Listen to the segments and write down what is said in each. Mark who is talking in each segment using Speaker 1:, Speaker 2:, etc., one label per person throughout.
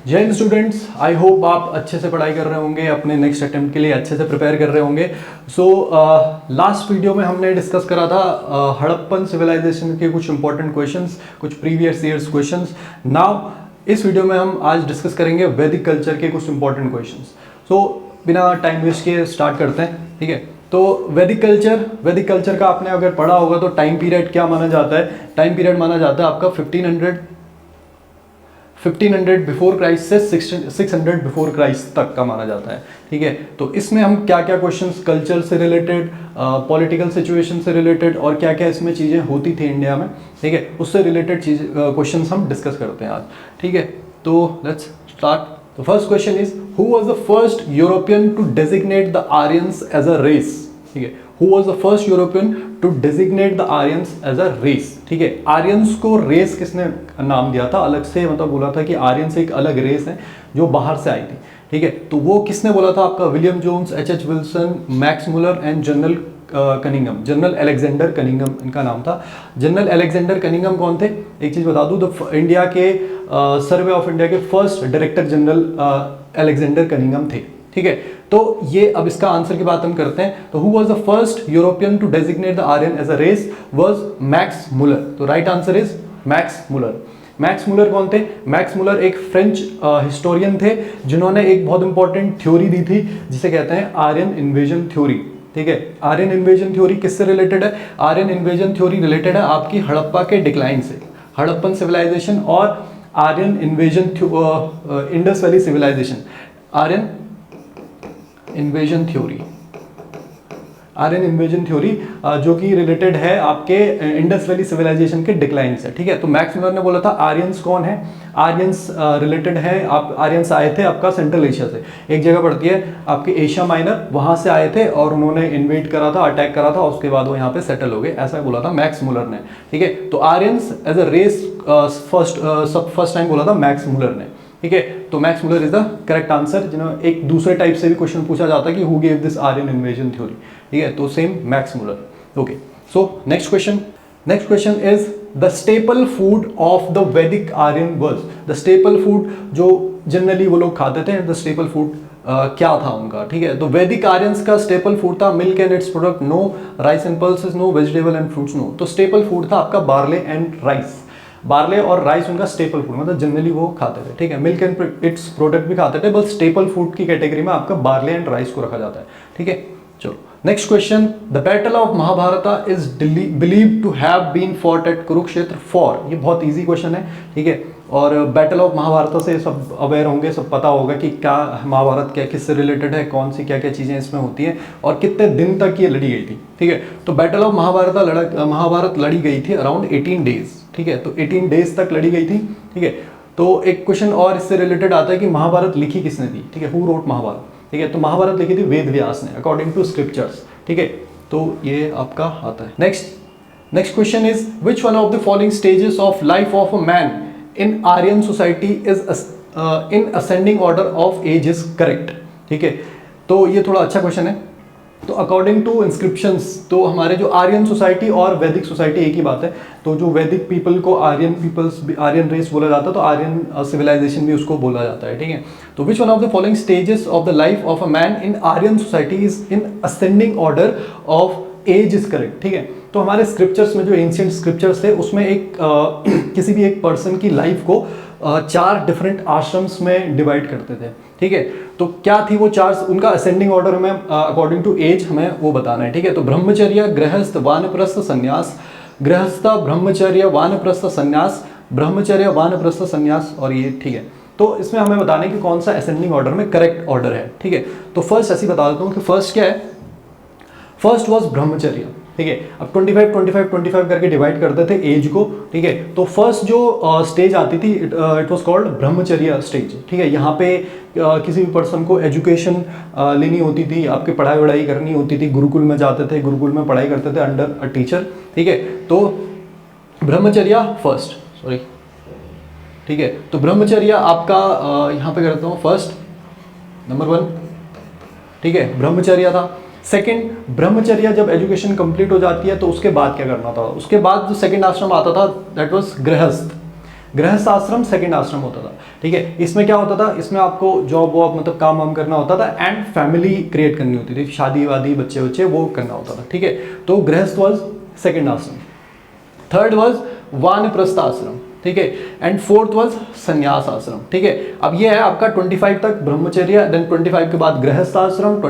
Speaker 1: जय Hind students, I hope आप अच्छे से पढ़ाई कर रहे होंगे, अपने नेक्स्ट अटेम्प्ट के लिए अच्छे से प्रिपेयर कर रहे होंगे। लास्ट वीडियो में हमने डिस्कस करा था हड़प्पन सिविलाइजेशन के कुछ इंपॉर्टेंट क्वेश्चंस, कुछ प्रीवियस ईयर्स क्वेश्चंस। नाउ इस वीडियो में हम आज डिस्कस करेंगे वैदिक कल्चर के कुछ इंपॉर्टेंट क्वेश्चंस। बिना टाइम वेस्ट के स्टार्ट करते हैं, ठीक है। तो वैदिक कल्चर का आपने अगर पढ़ा होगा तो टाइम पीरियड क्या माना जाता है? टाइम पीरियड माना जाता है आपका 1500 बिफोर क्राइस्ट से 600 बिफोर क्राइस्ट तक का माना जाता है, ठीक है। तो इसमें हम क्या क्या क्वेश्चंस कल्चर से रिलेटेड, पॉलिटिकल सिचुएशन से रिलेटेड और क्या क्या इसमें चीज़ें होती थी इंडिया में, ठीक है, उससे रिलेटेड क्वेश्चंस हम डिस्कस करते हैं आज, ठीक है। तो let's start. The first question is who was the first European to designate the Aryans as a race, ठीक है। Who was the first European to designate the Aryans as a race, ठीक है। आर्यंस को race किसने नाम दिया था? अलग से मतलब बोला था कि आर्यंस एक अलग रेस है जो बाहर से आई थी, ठीक है। तो वो किसने बोला था? आपका William Jones, H Wilson, Max Muller and General Cunningham, General Alexander Cunningham इनका नाम था। जनरल अलेक्जेंडर कनिंगम कौन थे? एक चीज बता दूं, तो इंडिया के सर्वे ऑफ इंडिया के first director general Alexander Cunningham थे, ठीक है। तो ये अब इसका आंसर की बात हम करते हैं। तो who was the first European to designate the Aryan as a race was Max Muller. तो right answer is Max Muller. Max Muller कौन थे? मैक्स मुलर एक फ्रेंच हिस्टोरियन थे जिन्होंने एक बहुत इंपॉर्टेंट थ्योरी दी थी जिसे कहते हैं आर्यन इन्वेजन थ्योरी, ठीक है। आर्यन इन्वेजन थ्योरी किससे रिलेटेड है? आर्यन इन्वेजन थ्योरी रिलेटेड है आपकी हड़प्पा के डिक्लाइन से, हड़प्पन सिविलाइजेशन और Aryan invasion Indus Valley civilisation, Aryan invasion theory, Aryan invasion theory जो कि रिलेटेड है आपके इंडस वैली सिविलाइजेशन के डिक्लाइन से, ठीक है। तो मैक्स मुलर ने बोला था आर्यंस कौन है? आर्यंस रिलेटेड है, आप आर्यंस आए थे आपका सेंट्रल एशिया से, एक जगह पड़ती है आपके एशिया माइनर, वहां से आए थे और उन्होंने इन्वेट करा था, अटैक करा था, उसके बाद वो यहाँ पे सेटल हो गए, ऐसा बोला था मैक्स मुलर ने, ठीक है। तो Aryans as a race first time बोला था मैक्स मुलर ने, ठीक है। तो Max Muller is the correct answer. जिन्होंने एक दूसरे टाइप से भी क्वेश्चन पूछा जाता है कि who gave this Aryan invasion theory, ठीक है। तो same Max Muller. Okay, so next question is the staple food of the Vedic Aryan was. The staple food जो जनरली वो लोग खाते थे, द स्टेपल फूड क्या था उनका, ठीक है। तो वैदिक आर्यंस का स्टेपल फूड था milk and its product, no rice and pulses, no vegetable and fruits, no. तो स्टेपल फूड था आपका बार्ले एंड राइस। बार्ले और राइस उनका स्टेपल फूड, मतलब जनरली वो खाते थे, ठीक है। मिल्क एंड इट्स प्रोडक्ट भी खाते थे, बस स्टेपल फूड की कैटेगरी में आपका बार्ले एंड राइस को रखा जाता है, ठीक है। चलो next question. The battle of Mahabharata is believed to have been fought at Kurukshetra for. ये बहुत इजी क्वेश्चन है, ठीक है। और बैटल ऑफ महाभारत से सब अवेयर होंगे, सब पता होगा कि क्या महाभारत क्या किससे रिलेटेड है, कौन सी क्या क्या चीज़ें इसमें होती हैं और कितने दिन तक ये लड़ी गई थी, ठीक है। तो बैटल ऑफ महाभारत लड़ी गई थी अराउंड 18 डेज, ठीक है। तो 18 डेज तक लड़ी गई थी, ठीक है। तो एक क्वेश्चन और इससे रिलेटेड आता है कि महाभारत लिखी किसने थी, ठीक है। हु रोट महाभारत, ठीक है। तो महाभारत लिखी थी वेद व्यास ने अकॉर्डिंग टू स्क्रिप्चर्स, ठीक है। तो ये आपका आता है। Next question is which one of the following stages of life of a man in Aryan society is in ascending order of age is correct, ठीक है। तो ये थोड़ा अच्छा क्वेश्चन है। तो अकॉर्डिंग टू इंस्क्रिप्शंस, तो हमारे जो आर्यन सोसाइटी और वैदिक सोसाइटी एक ही बात है। तो जो वैदिक पीपल को आर्यन रेस बोला जाता है, तो आर्यन सिविलाइजेशन भी उसको बोला जाता है, ठीक है। तो which one of the following stages of the life of a man in Aryan society is in ascending order of age is correct, ठीक है। तो हमारे स्क्रिप्चर्स में जो एंशिएंट स्क्रिप्चर्स थे उसमें एक किसी भी एक पर्सन की लाइफ को 4 डिफरेंट आश्रम्स में डिवाइड करते थे, ठीक है। तो क्या थी वो 4? उनका असेंडिंग ऑर्डर हमें अकॉर्डिंग टू एज हमें वो बताना है, ठीक है। तो ब्रह्मचर्य, गृहस्थ, वानप्रस्थ, संन्यास, गृहस्थ, ब्रह्मचर्य, वानप्रस्थ, संन्यास, ब्रह्मचर्य, वानप्रस्थ, संन्यास, और ये, ठीक है। तो इसमें हमें बताना है कि कौन सा असेंडिंग ऑर्डर में करेक्ट ऑर्डर है, ठीक है। तो फर्स्ट ऐसी बता देता हूँ कि फर्स्ट क्या है। फर्स्ट वॉज ब्रह्मचर्य, ठीक है। अब 25 करके डिवाइड करते थे एज को, ठीक है। तो फर्स्ट जो स्टेज आती थी इट वाज कॉल्ड ब्रह्मचर्य स्टेज, ठीक है। यहाँ पे किसी भी पर्सन को एजुकेशन लेनी होती थी, आपकी पढ़ाई वढ़ाई करनी होती थी, गुरुकुल में जाते थे, गुरुकुल में पढ़ाई करते थे अंडर अ टीचर, ठीक है। तो ब्रह्मचर्य फर्स्ट, सॉरी, ठीक है। तो ब्रह्मचर्य आपका यहाँ पे करता हूँ फर्स्ट नंबर 1, ठीक है, ब्रह्मचर्य था। सेकंड, ब्रह्मचर्य जब एजुकेशन कंप्लीट हो जाती है तो उसके बाद क्या करना था? उसके बाद जो सेकंड आश्रम आता था दैट वाज गृहस्थ। गृहस्थ आश्रम सेकंड आश्रम होता था, ठीक है। इसमें क्या होता था, इसमें आपको जॉब वॉब मतलब काम वाम करना होता था एंड फैमिली क्रिएट करनी होती थी, शादी वादी बच्चे बच्चे वो करना होता था, ठीक है। तो गृहस्थ वाज सेकंड आश्रम। थर्ड वाज वानप्रस्थ आश्रम, ठीक है। एंड फोर्थ वाज संन्यास आश्रम, ठीक है। अब ये है आपका 25 तक ब्रह्मचर्य, देन 25 के बाद गृहस्थ आश्रम,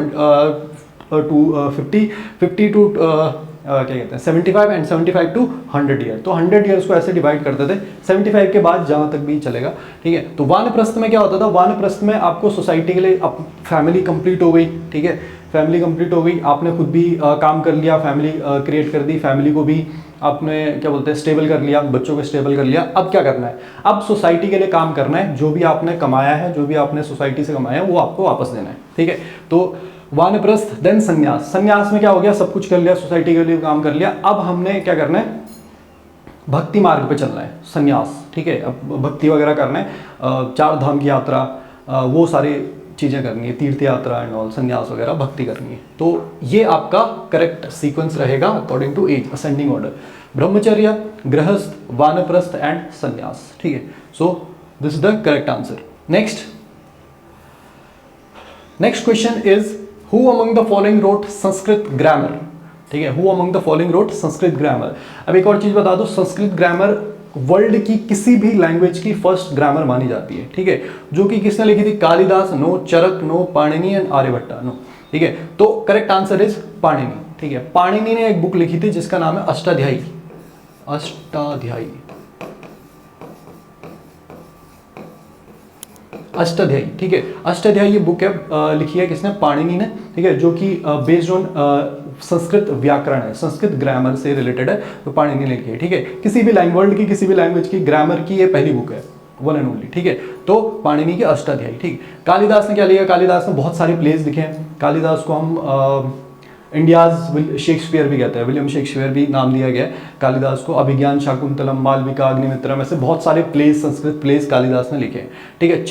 Speaker 1: 50 टू क्या कहते हैं 75 एंड 75 टू 100 ईयर। तो 100 ईयर्स को ऐसे डिवाइड करते थे, 75 के बाद जहाँ तक भी चलेगा, ठीक है। तो वानप्रस्थ में क्या होता था, वानप्रस्थ में आपको सोसाइटी के लिए फैमिली कंप्लीट हो गई, ठीक है। फैमिली कंप्लीट हो गई, आपने खुद भी काम कर लिया, फैमिली क्रिएट कर दी, फैमिली को भी आपने क्या बोलते हैं स्टेबल कर लिया, बच्चों को स्टेबल कर लिया। अब क्या करना है, अब सोसाइटी के लिए काम करना है, जो भी आपने कमाया है, जो भी आपने सोसाइटी से कमाया है वो आपको वापस देना है, ठीक है। तो वानप्रस्थ देन संन्यास। संन्यास में क्या हो गया, सब कुछ कर लिया, सोसाइटी के लिए काम कर लिया, अब हमने क्या करना है, भक्ति मार्ग पे चलना है, संन्यास, ठीक है। अब भक्ति वगैरह करना है, 4 धाम की यात्रा, वो सारी चीज़ें करनी है, तीर्थ यात्रा एंड ऑल, संन्यास वगैरह, भक्ति करनी है। तो ये आपका करेक्ट सीक्वेंस रहेगा according to age, ascending order, Brahmacharya, Grihastha, Vanaprastha and Sannyasa, ठीक है। So this is the correct answer. Next question is Who among the following wrote Sanskrit grammar, ठीक है। Who among the following wrote Sanskrit grammar. अब एक और चीज बता दो, संस्कृत ग्रामर वर्ल्ड की किसी भी लैंग्वेज की फर्स्ट ग्रामर मानी जाती है, ठीक है। जो कि किसने लिखी थी, Kalidasa no, Charaka no, Panini and Aryabhata no, ठीक है। तो करेक्ट आंसर इज पाणिनि, ठीक है। पाणिनि ने एक बुक लिखी थी जिसका नाम है अष्टाध्यायी, अष्टाध्यायी, ठीक है। अष्टाध्यायी ये बुक है, लिखी है किसने, पाणिनि ने, ठीक है। जो कि बेस्ड ऑन संस्कृत व्याकरण है, संस्कृत ग्रामर से रिलेटेड है, तो पाणिनि ने लिखी है, ठीक है। किसी भी वर्ल्ड की किसी भी लैंग्वेज की ग्रामर की ये पहली बुक है, वन एंड ओनली, ठीक है। तो पाणिनि के अष्टाध्यायी, ठीक। कालिदास ने क्या लिखा, कालिदास ने बहुत सारे प्लेस लिखे हैं। कालिदास को हम इंडियाज शेक्सपियर भी कहते हैं, विलियम शेक्सपियर भी नाम दिया गया है कालिदास को। अभिज्ञान शाकुंतलम, मालविका, अग्निमित्रम, ऐसे बहुत सारे प्लेस, संस्कृत प्लेस कालिदास ने लिखे हैं, ठीक है।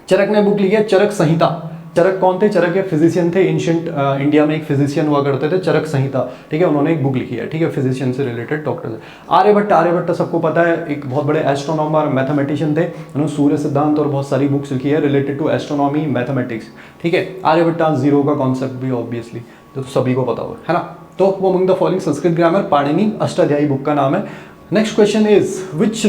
Speaker 1: चरक ने बुक लिखी है चरक संहिता। चरक कौन थे, चरक एक फिजिशियन थे, एंशिएंट इंडिया में एक फिजिशियन हुआ करते थे, चरक संहिता, ठीक है। उन्होंने एक बुक लिखी है, ठीक है, फिजिशियन से रिलेटेड, डॉक्टर से। आर्यभट्ट सबको पता है, एक बहुत बड़े एस्ट्रोनॉमर मैथमेटिशियन थे, उन्होंने सूर्य सिद्धांत और बहुत सारी बुक्स लिखी है रिलेटेड टू एस्ट्रोनॉमी, मैथमेटिक्स, ठीक है। आर्यभट्ट जीरो का कॉन्सेप्ट भी ऑब्वियसली तो सभी को पता होगा, है ना। तो वो among the following Sanskrit grammar, Panini, Ashtadhyayi book का नाम है। Next question is which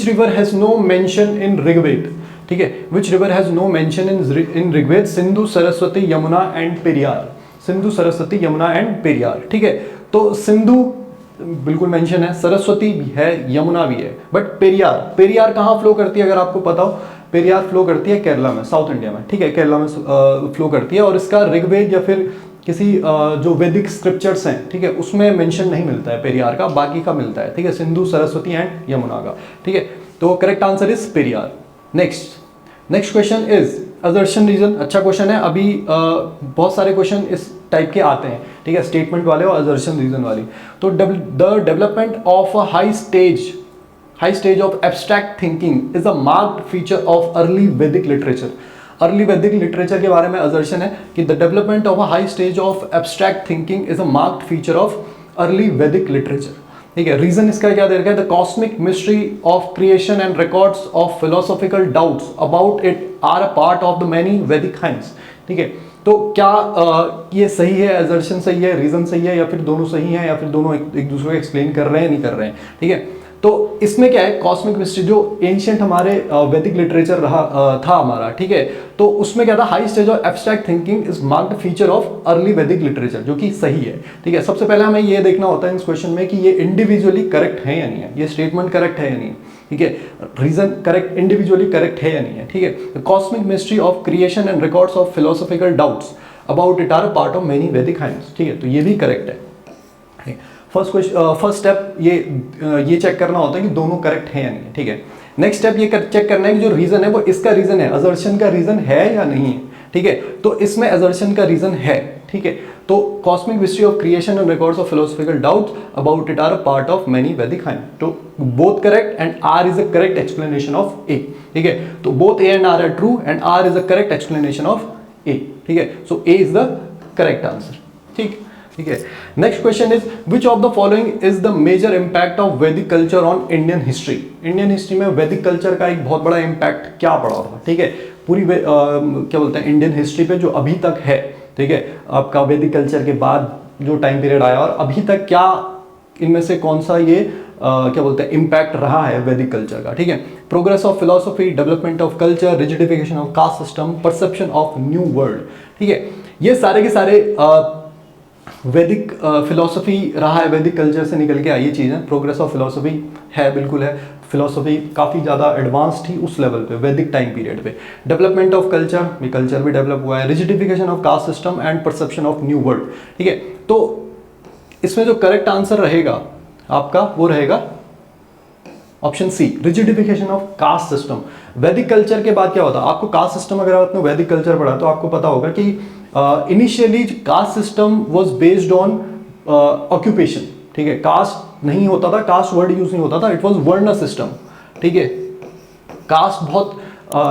Speaker 1: river has no mention in Rigveda, ठीक है। Which river has no mention in Rigveda, Sindhu, Saraswati, Yamuna and Periyar. Sindhu, Saraswati, Yamuna and Periyar, ठीक है। तो सिंधु बिल्कुल मेंशन है, सरस्वती भी है, यमुना भी है, बट पेरियार कहाँ फ्लो करती है अगर आपको पता हो, पेरियार फ्लो करती है केरला में, साउथ इंडिया में, ठीक है, केरला में फ्लो करती है। और इसका ऋग्वेद या फिर किसी जो वैदिक स्क्रिप्चर्स हैं, ठीक है, उसमें मेंशन नहीं मिलता है पेरियार का, बाकी का मिलता है, ठीक है, सिंधु, सरस्वती एंड यमुना का, ठीक है। तो correct answer is Periyar. Next question is assertion reason. अच्छा क्वेश्चन है, अभी बहुत सारे क्वेश्चन इस टाइप के आते हैं, ठीक है, स्टेटमेंट वाले और असर्शन रीजन वाली। तो the development of a high stage of abstract thinking is a marked feature of early Vedic literature. Early Vedic literature के बारे में असर्शन है कि the development of a high stage of abstract thinking is a marked feature of early Vedic literature, ठीक है। Reason इसका क्या दे रखा है, the cosmic mystery of creation and records of philosophical doubts about it are a part of the many वैदिक hymns, ठीक है। तो क्या ये सही है, असर्शन सही है, रीजन सही है, या फिर दोनों सही है, या फिर दोनों एक दूसरे को एक्सप्लेन कर रहे हैं नहीं कर रहे हैं, ठीक है। तो इसमें क्या है, कॉस्मिक मिस्ट्री जो एंशिएंट हमारे वैदिक लिटरेचर रहा था हमारा, ठीक है, तो उसमें क्या था, high stage of abstract thinking is marked feature of early Vedic literature, जो कि सही है, ठीक है। सबसे पहले हमें ये देखना होता है इस क्वेश्चन में कि ये इंडिविजुअली करेक्ट है या नहीं है, ये स्टेटमेंट करेक्ट है या नहीं, ठीक है, रीजन करेक्ट, इंडिविजुअली करेक्ट है या नहीं है, ठीक है। Cosmic mystery of creation and records of philosophical doubts about it are part of many Vedic hymns, ठीक है, तो ये भी करेक्ट है। फर्स्ट स्टेप ये चेक करना होता है कि दोनों करेक्ट है या नहीं है, ठीक है। नेक्स्ट स्टेप ये चेक करना है कि जो रीजन है वो इसका रीजन है, असर्शन का रीजन है या नहीं है, ठीक है। तो इसमें असर्शन का रीजन है, ठीक है। तो cosmic mystery of creation and records of philosophical doubts about it are a part of many Vedic hymn, तो both correct and R is a correct explanation of A, ठीक है। तो both A and R are true and R is a correct explanation of A, ठीक है। So A is the correct answer, ठीक। ठीक है। Next question is which of the following is the major impact of वैदिक culture on Indian history. Indian history में वैदिक culture का एक बहुत बड़ा इंपैक्ट क्या पड़ा होगा, ठीक है, पूरी क्या बोलते हैं इंडियन हिस्ट्री पे जो अभी तक है, ठीक है, आपका वैदिक कल्चर के बाद जो टाइम पीरियड आया और अभी तक क्या इनमें से कौन सा ये क्या बोलते हैं इम्पैक्ट रहा है वैदिक कल्चर का, ठीक है। Progress of philosophy, development of culture, rigidification of caste system, perception of new world, ठीक है, ये सारे के सारे वैदिक फिलोसफी रहा है, वैदिक कल्चर से निकल के आई ये चीज़ें। प्रोग्रेस ऑफ फिलोसफी है, बिल्कुल है, फिलोसफी काफ़ी ज़्यादा एडवांस थी उस लेवल पे वैदिक टाइम पीरियड पे। डेवलपमेंट ऑफ कल्चर, भी कल्चर भी डेवलप हुआ है। Rigidification of caste system and perception of new world, ठीक है। तो इसमें जो करेक्ट आंसर रहेगा आपका वो रहेगा option C, rigidification of caste system. Vedic culture के बाद क्या होता है, आपको कास्ट सिस्टम अगर आपने वैदिक कल्चर पढ़ा तो आपको पता होगा कि initially caste system was based on occupation, ठीक है, कास्ट नहीं होता था, कास्ट वर्ड यूज नहीं होता था, इट वाज वर्ण सिस्टम, ठीक है। कास्ट बहुत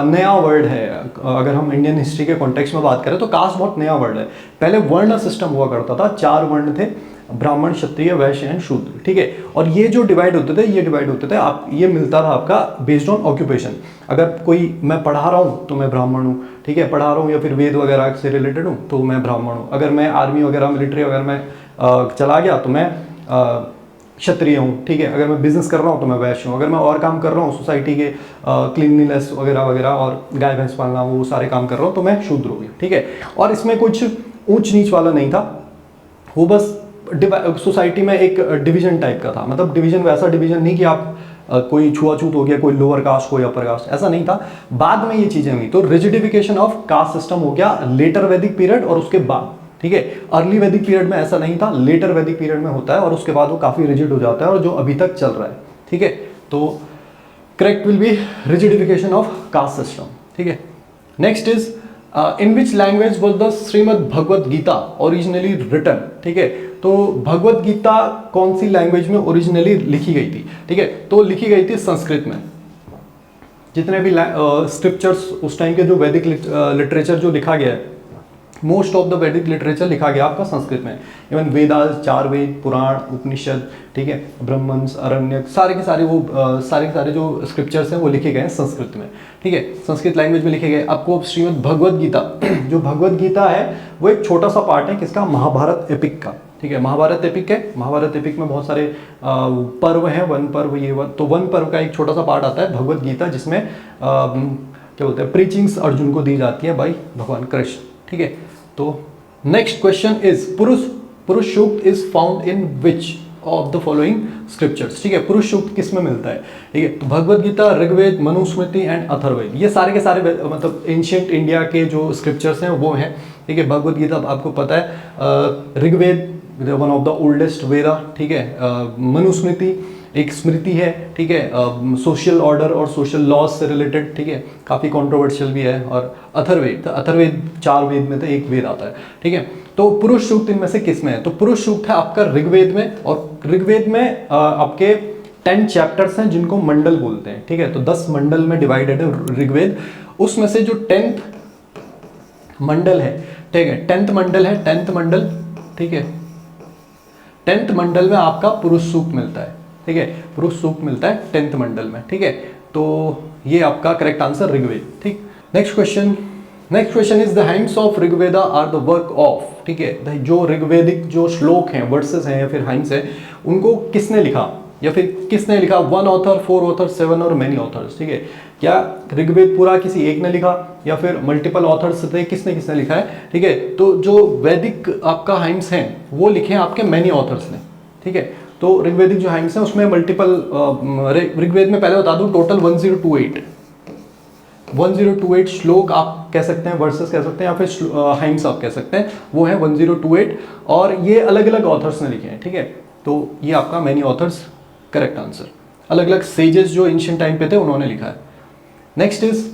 Speaker 1: नया वर्ड है, अगर हम इंडियन हिस्ट्री के कॉन्टेक्स्ट में बात करें तो कास्ट बहुत नया वर्ड है। पहले वर्ण सिस्टम हुआ करता था, 4 वर्ण थे, ब्राह्मण, क्षत्रिय, वैश्य एंड शूद्र, ठीक है। और ये जो डिवाइड होते थे आप, ये मिलता था आपका बेस्ड ऑन ऑक्यूपेशन। अगर कोई, मैं पढ़ा रहा हूँ तो मैं ब्राह्मण हूँ, ठीक है, पढ़ा रहा हूँ या फिर वेद वगैरह से रिलेटेड हूँ तो मैं ब्राह्मण हूँ। अगर मैं आर्मी वगैरह, मिलिट्री वगैरह में चला गया तो मैं क्षत्रिय हूँ, ठीक है। अगर मैं बिजनेस कर रहा हूँ तो मैं वैश्य हूँ। अगर मैं और काम कर रहा हूँ सोसाइटी के क्लीनलीनेस वगैरह वगैरह और गाय भैंस पालना, वो सारे काम कर रहा हूँ तो मैं शूद्र हूँ, ठीक है। और इसमें कुछ ऊंच नीच वाला नहीं था, वो बस सोसाइटी में एक डिवीजन टाइप का था। मतलब डिवीजन वैसा डिवीजन नहीं कि आप कोई छुआछूत हो गया, कोई लोअर कास्ट कोई अपर कास्ट, ऐसा नहीं था। बाद में ये चीजें हुई। तो रिजिडिफिकेशन ऑफ कास्ट सिस्टम हो गया लेटर वैदिक पीरियड और उसके बाद, ठीक है। अर्ली वैदिक पीरियड में ऐसा नहीं था, लेटर वैदिक पीरियड में होता है और उसके बाद वो काफी रिजिड हो जाता है और जो अभी तक चल रहा है, ठीक है। तो correct will be rigidification of caste system, ठीक है। Next is in which language was the Shrimad Bhagavad Gita originally written, ठीक है। तो भगवद गीता कौन सी लैंग्वेज में ओरिजिनली लिखी गई थी, ठीक है। तो लिखी गई थी संस्कृत में। जितने भी स्क्रिप्चर्स उस टाइम के जो वैदिक लिटरेचर जो लिखा गया है, मोस्ट ऑफ द वैदिक लिटरेचर लिखा गया आपका संस्कृत में। इवन वेदास, 4 वेद, पुराण, उपनिषद, ठीक है, ब्रह्मंस, अरण्यक, सारे के सारे जो स्क्रिप्चर्स हैं वो लिखे गए हैं संस्कृत में, ठीक है, संस्कृत लैंग्वेज में लिखे गए। आपको श्रीमद् भगवद गीता, जो भगवद गीता है वो एक छोटा सा पार्ट है किसका, महाभारत एपिक का, ठीक है। महाभारत एपिक है, महाभारत एपिक में बहुत सारे पर्व हैं, वन पर्व, ये वन, तो वन पर्व का एक छोटा सा पार्ट आता है भगवद गीता, जिसमें क्या बोलते हैं प्रीचिंग्स अर्जुन को दी जाती है बाई भगवान कृष्ण, ठीक है। तो next question is Purusha Sukta is found in which of the following scriptures, ठीक है। पुरुष सूक्त किस में मिलता है, ठीक है। तो भगवद गीता, ऋग्वेद, मनुस्मृति एंड अथर्ववेद, ये सारे के सारे मतलब एंशिएंट इंडिया के जो स्क्रिप्चर्स हैं वो हैं, ठीक है। भगवद गीता आपको पता है, Rigveda one of the oldest Veda, ठीक है। मनुस्मृति एक स्मृति है, ठीक है, सोशल ऑर्डर और सोशल लॉज से रिलेटेड, ठीक है, काफ़ी कंट्रोवर्शियल भी है। और अथर्ववेद, अथर्ववेद 4 वेद में से एक वेद आता है, ठीक है। तो पुरुष सूक्त इनमें से किस में है, तो पुरुष सूक्त है आपका ऋग्वेद में। और ऋग्वेद में आपके 10 चैप्टर्स हैं जिनको मंडल बोलते हैं, ठीक है। तो 10 मंडल में डिवाइडेड है ऋग्वेद। उसमें से जो 10th मंडल है, ठीक है, 10th मंडल है, 10th मंडल, ठीक है, 10th मंडल में आपका पुरुष सूक्त मिलता है, ठीक है। पुरुष सूक्त मिलता है 10th मंडल में, ठीक है। तो ये आपका करेक्ट आंसर ऋग्वेद, ठीक। Next question is the hymns of Rigveda are the work of, ठीक है। जो ऋग्वेदिक जो श्लोक हैं, वर्सेस हैं या फिर हाइम्स हैं, उनको किसने लिखा या फिर किसने लिखा, 1 ऑथर, 4 ऑथर, 7 और मेनी ऑथर्स, ठीक है। क्या ऋग्वेद पूरा किसी एक ने लिखा या फिर मल्टीपल ऑथर्स थे, किसने लिखा है, ठीक है। तो जो वैदिक आपका हाइम्स हैं वो लिखे हैं आपके मेनी ऑथर्स ने, ठीक है। तो ऋग्वेदिक जो हाइम्स हैं उसमें मल्टीपल, ऋग्वेद में पहले बता दूं टोटल 1028 श्लोक आप कह सकते हैं, वर्सेस कह सकते हैं या फिर हाइम्स आप कह सकते हैं, वो है 1028 और ये अलग अलग ऑथर्स ने लिखे हैं, ठीक है। तो ये आपका मेनी ऑथर्स करेक्ट आंसर, अलग अलग सेजेस जो एंशिएंट टाइम पे थे उन्होंने लिखा है। Next is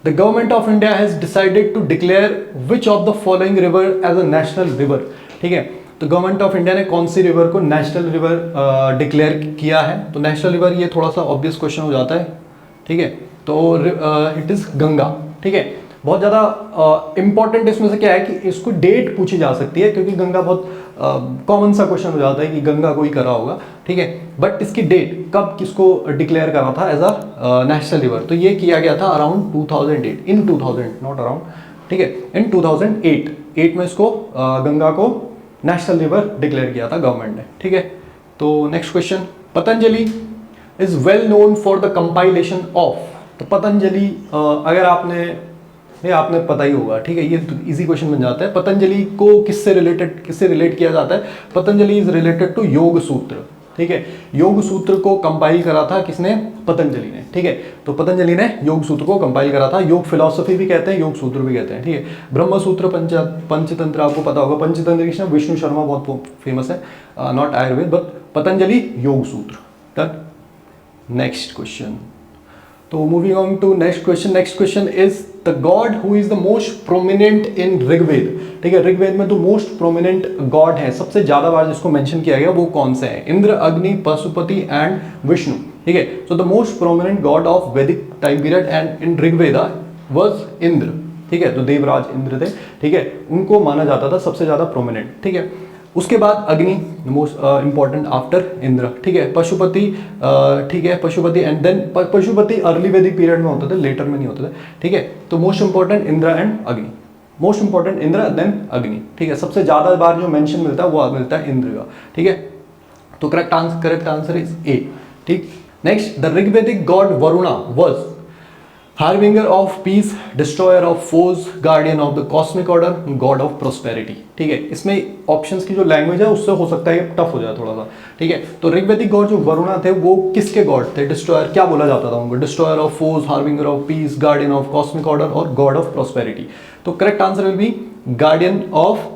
Speaker 1: the government of India has decided to declare which of the following river as a national river, ठीक है। तो गवर्नमेंट ऑफ इंडिया ने कौन सी रिवर को नेशनल रिवर डिक्लेयर किया है, तो नेशनल रिवर ये थोड़ा सा ऑब्वियस क्वेश्चन हो जाता है, ठीक है। तो इट इज गंगा, ठीक है। बहुत ज़्यादा इंपॉर्टेंट इसमें से क्या है कि इसको डेट पूछी जा सकती है, क्योंकि गंगा बहुत कॉमन सा क्वेश्चन हो जाता है कि गंगा कोई करा होगा, ठीक है, बट इसकी डेट कब किसको डिक्लेयर करा था एज अ नेशनल रिवर, तो ये किया गया था अराउंड 2008, इन 2000, नॉट अराउंड, ठीक है, इन 2008 में इसको गंगा को नेशनल रिवर डिक्लेयर किया था गवर्नमेंट ने, ठीक है। तो next question, Patanjali is well known for the compilation of, तो पतंजलि अगर आपने पता ही होगा, ठीक है, ये इजी क्वेश्चन बन जाता है। पतंजलि को किससे रिलेट किया जाता है? पतंजलि इज रिलेटेड टू योग सूत्र, ठीक है, योग सूत्र को कंपाइल करा था किसने? पतंजलि ने, ठीक है, तो पतंजलि ने योग सूत्र को कंपाइल करा था। योग फिलॉसफी भी कहते हैं, योग सूत्र भी कहते हैं, ठीक है। ब्रह्म सूत्र, पंचतंत्र आपको पता होगा, पंचतंत्र कृष्ण विष्णु शर्मा बहुत फेमस है, not Ayurveda but Patanjali Yoga Sutra. Done. Next question, तो moving on to next question is the god who is the most prominent in Rigveda, ठीक है, ऋग्वेद में जो मोस्ट प्रोमिनेंट गॉड है, सबसे ज्यादा बार जिसको मेंशन किया गया वो कौन से हैं? इंद्र, अग्नि, पशुपति एंड विष्णु, ठीक है। So the most prominent god of Vedic time period and in Rigveda was Indra, ठीक है, तो देवराज इंद्र थे, ठीक है, उनको माना जाता था सबसे ज्यादा प्रोमिनेंट, ठीक है। उसके बाद अग्नि, मोस्ट इंपॉर्टेंट आफ्टर इंद्र, ठीक है, पशुपति, ठीक है, Pashupati and then Pashupati early Vedic period में होते थे, लेटर में नहीं होते थे, ठीक है। तो मोस्ट इंपॉर्टेंट इंद्र एंड अग्नि, मोस्ट इंपॉर्टेंट इंद्र देन अग्नि, ठीक है, सबसे ज्यादा बार जो मेंशन मिलता है वो मिलता है इंद्र का, ठीक है। तो करेक्ट आंसर इज ए, ठीक। Next, the Rigvedic God Varuna was harbinger of peace, destroyer of force, guardian of the cosmic order, God of prosperity, ठीक है। इसमें ऑप्शंस की जो लैंग्वेज है उससे हो सकता है टफ हो जाए थोड़ा सा, ठीक है। तो ऋग्वेदिक गॉड जो वरुणा थे वो किसके गॉड थे? डिस्ट्रॉयर, क्या बोला जाता था उनको? Destroyer of force, harbinger of peace, guardian of cosmic order और गॉड ऑफ प्रोस्पेरिटी। तो correct answer will be guardian of,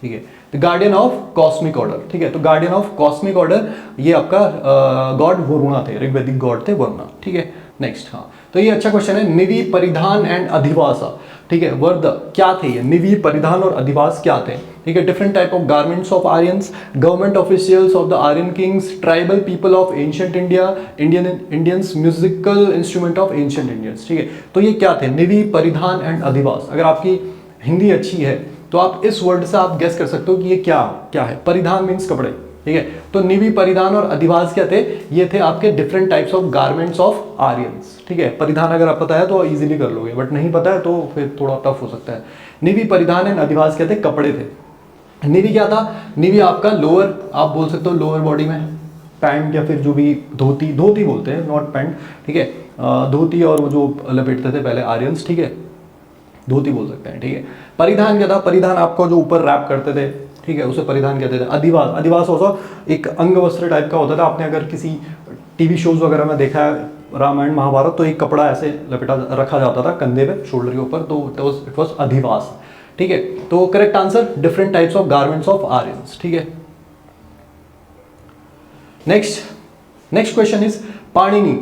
Speaker 1: ठीक है, the guardian of cosmic order, ठीक है। तो गार्डियन ऑफ कॉस्मिक ऑर्डर ये आपका गॉड वरुणा थे, ऋग्वेदिक गॉड थे वरुणा, ठीक है। नेक्स्ट, हाँ, तो ये अच्छा क्वेश्चन है। निवि, परिधान एंड अधिवासा, ठीक है, वर्द क्या थे ये? निवि, परिधान और अधिवास क्या थे? ठीक है, different type of garments of Aryans, government officials of the Aryan kings, tribal people of ancient India, Indians, musical instrument of ancient Indians, ठीक है। तो ये क्या थे? निवि, परिधान एंड अधिवास। अगर आपकी हिंदी अच्छी है तो आप इस वर्ड से आप गेस कर सकते हो कि ये क्या क्या है। परिधान मीन्स कपड़े, ठीक है, तो निवि, परिधान और अधिवास क्या थे? ये थे आपके different types of garments of Aryans, ठीक है। परिधान अगर आप पता है तो इजीली कर लोगे, बट नहीं पता है तो फिर थोड़ा टफ हो सकता है। निवि, परिधान एंड अधिवास क्या थे? कपड़े थे। निवि क्या था? निवि आपका लोअर, आप बोल सकते हो लोअर बॉडी में पैंट या फिर जो भी धोती बोलते हैं, नॉट पैंट, ठीक है, धोती और वो जो लपेटते थे पहले आर्यंस, ठीक है, धोती बोल सकते हैं, ठीक है। परिधान क्या था? परिधान आपको जो ऊपर रैप करते थे, ठीक है, उसे परिधान कहते थे। अधिवास, अधिवास ऑल्सो एक अंग वस्त्र टाइप का होता था। आपने अगर किसी टीवी शोज वगैरह में देखा है, रामायण महाभारत, तो एक कपड़ा ऐसे लपेटा रखा जाता था कंधे पे, शोल्डर के ऊपर, तो इट वाज अधिवास, ठीक है। तो correct answer different types of garments of Aryans, ठीक है। Next question is Panini,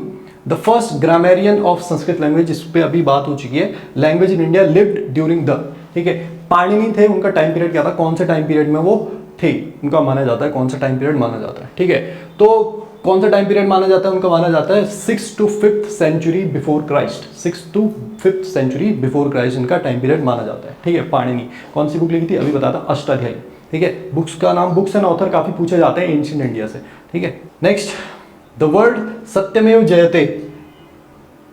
Speaker 1: the first grammarian of Sanskrit language. इस पे अभी बात हो चुकी है। Language in India lived during the, ठीक है, पाणिनि थे, उनका टाइम पीरियड क्या था? कौन से टाइम पीरियड में वो थे उनका माना जाता है? कौन सा टाइम पीरियड माना जाता है? ठीक है, तो कौन सा टाइम पीरियड माना जाता है? उनका माना जाता है 6th to 5th century before Christ. 6th to 5th century before Christ इनका टाइम पीरियड माना जाता है, ठीक है। पाणिनि कौन सी बुक लिखी थी? अभी बताया था, अष्टाध्यायी, ठीक है। बुक्स का नाम, बुक्स एंड ऑथर काफी पूछे जाते हैं एंशिएंट इंडिया से, ठीक है। नेक्स्ट, द वर्ड सत्यमेव जयते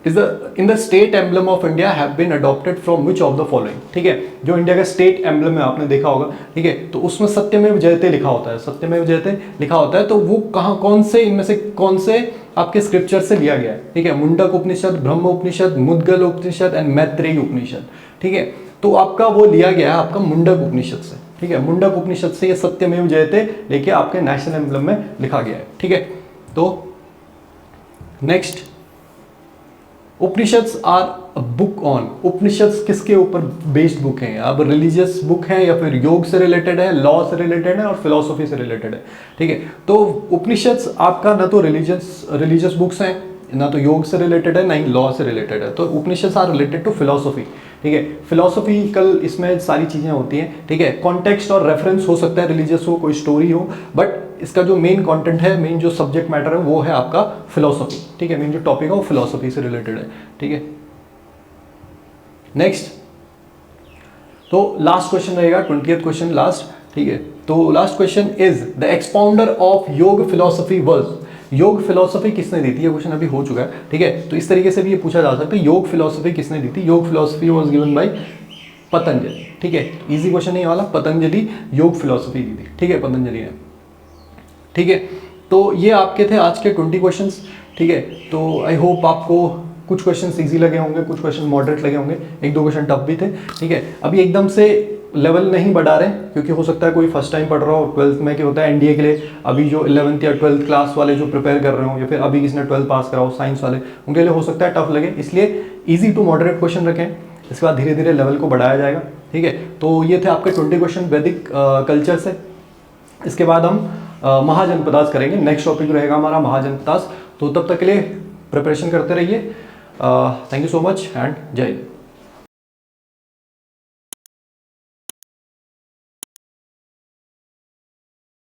Speaker 1: is in the state emblem of India have been adopted from which of the following, ठीक है। जो इंडिया का स्टेट एम्बलम है आपने देखा होगा, ठीक है, तो उसमें सत्यमेव जयते लिखा होता है, सत्यमेव जयते लिखा होता है। तो वो कहाँ, कौन से इनमें से कौन से आपके स्क्रिप्चर से लिया गया है? ठीक है, मुंडक उपनिषद, ब्रह्म उपनिषद, मुद्गल उपनिषद एंड मैत्रेयी उपनिषद, ठीक है। तो आपका वो लिया गया है आपका मुंडक उपनिषद से, ठीक है। मुंडक उपनिषद से ये सत्यमेव जयते लेके आपके नेशनल एम्बलम में लिखा गया है, ठीक है। तो next, Upanishads are a book on, Upanishads किसके ऊपर बेस्ड बुक है? अब रिलीजियस बुक है या फिर योग से रिलेटेड है, लॉ से रिलेटेड है और फिलोसफी से रिलेटेड है, ठीक है। तो उपनिषद्स आपका ना तो रिलीजियस बुक्स हैं, ना तो योग से रिलेटेड है, ना ही लॉ से रिलेटेड है। तो Upanishads are related to philosophy, ठीक है। फिलोसफिकल इसमें सारी चीजें होती हैं, ठीक है। कॉन्टेक्स्ट और रेफरेंस हो सकता है, रिलीजियस हो, कोई स्टोरी हो, बट इसका जो मेन कंटेंट है, मेन जो सब्जेक्ट मैटर है वो है आपका फिलोसफी, ठीक है। मेन जो टॉपिक है वो फिलोसफी से रिलेटेड है, ठीक है। नेक्स्ट, तो लास्ट क्वेश्चन रहेगा, 20th क्वेश्चन लास्ट, ठीक है। तो last question is the expounder of योग फिलोसफी वाज, योग फिलोसफी किसने दी थी, ये क्वेश्चन अभी हो चुका है, ठीक है। तो इस तरीके से भी ये पूछा जा सकता है, योग फिलोसफी किसने दी थी, योग philosophy was given by Patanjali, ठीक है। इजी क्वेश्चन नहीं वाला, पतंजलि योग फिलोसफी दी थी, ठीक है, पतंजलि ने, ठीक है। तो ये आपके थे आज के 20 क्वेश्चंस, ठीक है। तो आई होप आपको कुछ क्वेश्चंस इजी लगे होंगे, कुछ क्वेश्चन मॉडरेट लगे होंगे, एक दो क्वेश्चन टफ भी थे, ठीक है। अभी एकदम से लेवल नहीं बढ़ा रहे क्योंकि हो सकता है कोई फर्स्ट टाइम पढ़ रहा हो, 12th में क्या होता है एनडीए के लिए, अभी जो 11th या 12th क्लास वाले जो प्रिपेयर कर रहे हो, या फिर अभी किसी ने 12th पास करा हो साइंस वाले, उनके लिए हो सकता है टफ लगे, इसलिए ईजी टू मॉडरेट क्वेश्चन रखें, इसके बाद धीरे धीरे लेवल को बढ़ाया जाएगा, ठीक है। तो ये थे आपके 20 क्वेश्चन वैदिक कल्चर से। इसके बाद हम महाजनपदास करेंगे, नेक्स्ट टॉपिक रहेगा हमारा महाजनपदास। तो तब तक के लिए प्रिपरेशन करते रहिए। Thank you so much and जय हिंद।